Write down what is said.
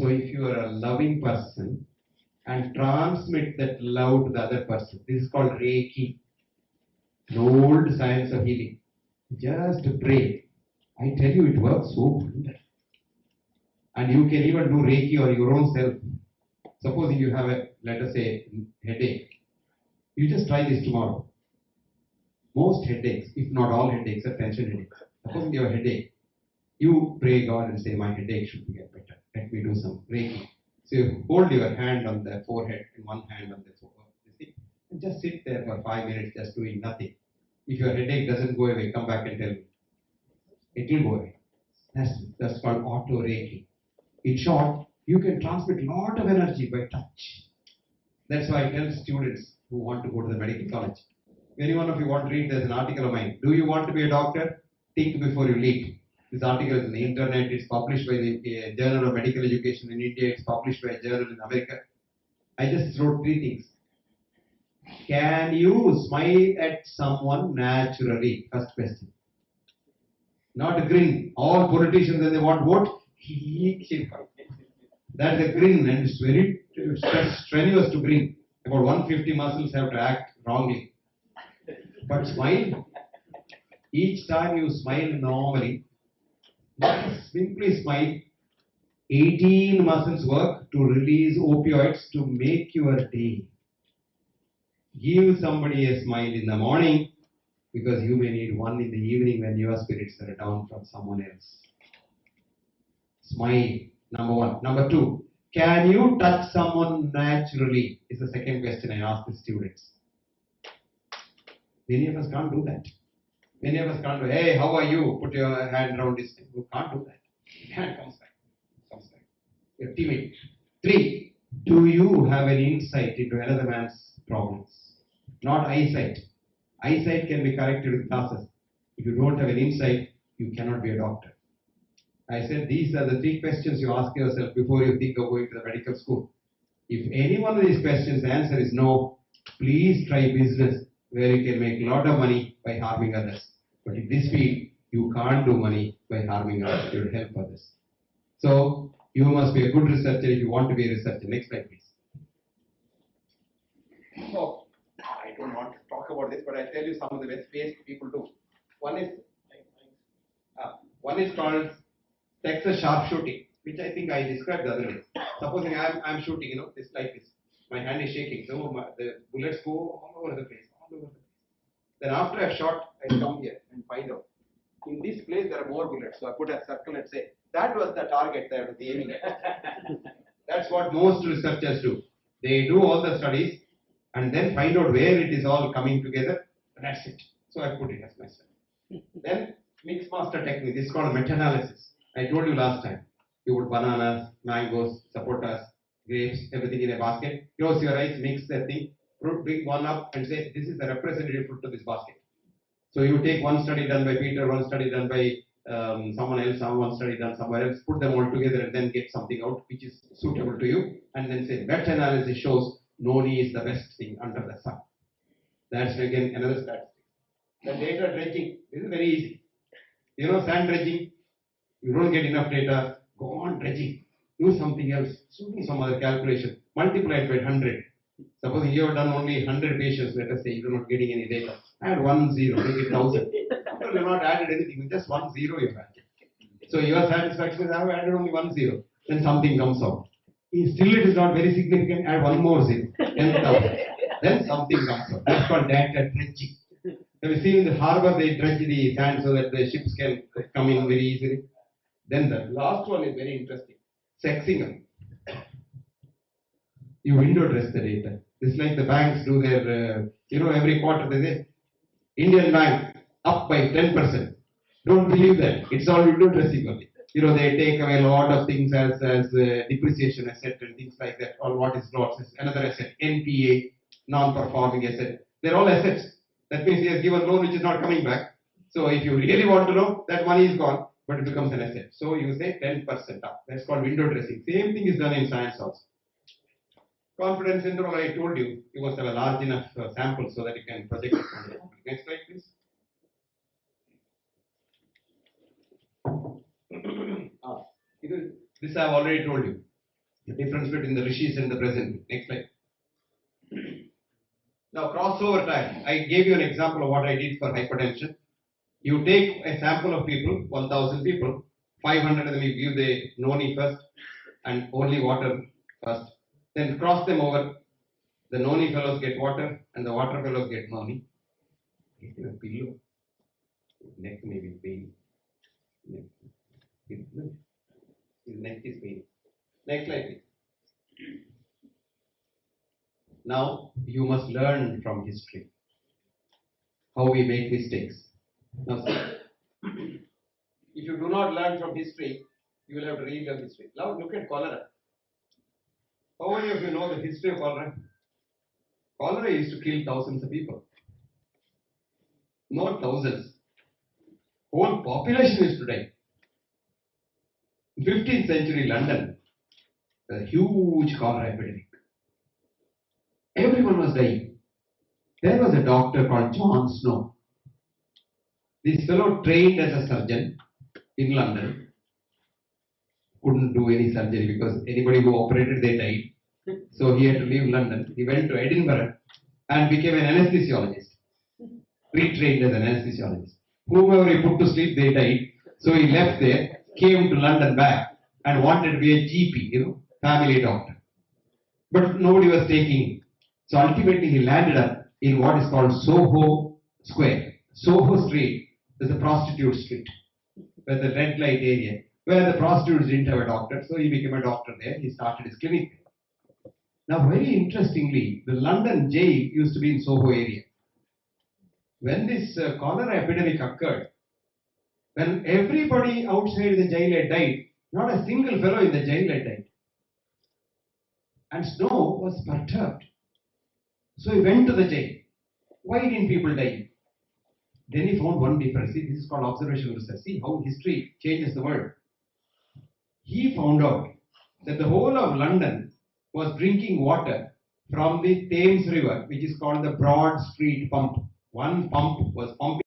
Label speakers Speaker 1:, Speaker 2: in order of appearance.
Speaker 1: So if you are a loving person and transmit that love to the other person, this is called Reiki, the old science of healing. Just pray. I tell you, it works so wonderful. And you can even do Reiki on your own self. Supposing you have a, let us say, headache. You just try this tomorrow. Most headaches, if not all headaches, are tension headaches. Supposing you have a headache, you pray God and say, my headache should get better. Let me do some Reiki. So you hold your hand on the forehead and one hand on the forehead. And just sit there for 5 minutes just doing nothing. If your headache doesn't go away, come back and tell me. It will go away. That's called auto Reiki. In short, you can transmit a lot of energy by touch. That's why I tell students who want to go to the medical college. If any one of you want to read, there's an article of mine. Do you want to be a doctor? Think before you leap. This article is on the internet. It's published by the Journal of Medical Education in India. It's published by a journal in America. I just wrote 3 things. Can you smile at someone naturally? First question. Not a grin. All politicians, when they want vote, that's a grin, and it's very strenuous to grin. About 150 muscles have to act wrongly. But smile. Each time you smile normally, simply smile. 18 muscles work to release opioids to make your day. Give somebody a smile in the morning, because you may need one in the evening when your spirits are down from someone else. Smile, number 1. Number 2, can you touch someone naturally? Is the second question I ask the students. Many of us can't do that. Many of us can't do, hey, how are you? Put your hand around this thing. You can't do that. The hand comes back. You're timid. 3, do you have an insight into another man's problems? Not eyesight. Eyesight can be corrected with classes. If you don't have an insight, you cannot be a doctor. I said these are the 3 questions you ask yourself before you think of going to the medical school. If any one of these questions, the answer is no, please try business where you can make a lot of money by harming others. But in this field, you can't do money by harming others. You will help others. So, you must be a good researcher if you want to be a researcher. Next slide, please. So, I don't want to talk about this, but I'll tell you some of the best ways people do. One is called Texas sharpshooting, which I think I described the other way. Supposing I'm shooting, this like this. My hand is shaking, so the bullets go all over the place, Then after I've shot, I come here and find out. In this place, there are more bullets. So I put a circle and say, that was the target that I was aiming at. That's what most researchers do. They do all the studies and then find out where it is all coming together. That's it. So I put it as myself. Then mix master technique. This is called meta-analysis. I told you last time. You put bananas, mangoes, sapotas, grapes, everything in a basket. Close your eyes, mix that thing, bring one up and say, this is the representative fruit to this basket. So you take one study done by Peter, one study done by someone else, one study done somewhere else, put them all together and then get something out which is suitable to you, and then say meta-analysis shows noni is the best thing under the sun. That's again another statistic. The data dredging, this is very easy. Sand dredging, you don't get enough data, go on dredging, do something else, do some other calculation, multiply it by 100. Suppose you have done only 100 patients, let us say, you're not getting any data. Add 1 0, make it 1000. After you have not added anything, just 1 0 you have. So your satisfaction is, I have added only 1 0. Then something comes out. Still it is not very significant, add 1 more 0, 10,000. Then something comes out. That's called data dredging. Have you seen in the harbor, they dredge the sand so that the ships can come in very easily. Then the last one is very interesting. Sexing up. You window dress the data. It's like the banks do their, every quarter they say, Indian bank up by 10%. Don't believe that. It's all window dressing only. They take away a lot of things as depreciation asset and things like that. Or what is lost is another asset. NPA, non-performing asset. They're all assets. That means he has given loan which is not coming back. So if you really want to know, that money is gone, but it becomes an asset. So you say 10% up. That's called window dressing. Same thing is done in science also. Confidence interval, I told you, you must have a large enough sample so that you can project it on the sample. Next slide, please. This I have already told you. The difference between the rishis and the present. Next slide. Now crossover time. I gave you an example of what I did for hypertension. You take a sample of people, 1000 people, 500 of them you give the noni first and only water first. Then cross them over. The noni fellows get water and the water fellows get noni. Get him a pillow. Neck may be pain. His neck is pain. Next slide, please. Now you must learn from history how we make mistakes. Now, if you do not learn from history, you will have to read the history. Now look at cholera. How many of you know the history of cholera? Cholera used to kill thousands of people. Not thousands. Whole population used to die. In 15th century London, a huge cholera epidemic. Everyone was dying. There was a doctor called John Snow. This fellow trained as a surgeon in London. Couldn't do any surgery because anybody who operated, they died. So he had to leave London. He went to Edinburgh and became an anesthesiologist. Retrained as an anesthesiologist. Whomever he put to sleep, they died. So he left there, came to London back and wanted to be a GP, family doctor. But nobody was taking him. So ultimately he landed up in what is called Soho Square. Soho Street is a prostitute street, where the red light area, where the prostitutes didn't have a doctor, so he became a doctor there. He started his clinic. Now, very interestingly, the London jail used to be in Soho area. When this cholera epidemic occurred, when everybody outside the jail had died, not a single fellow in the jail had died. And Snow was perturbed. So he went to the jail. Why didn't people die? Then he found one difference. See, this is called observational research. See how history changes the world. He found out that the whole of London was drinking water from the Thames River, which is called the Broad Street Pump. One pump was pumping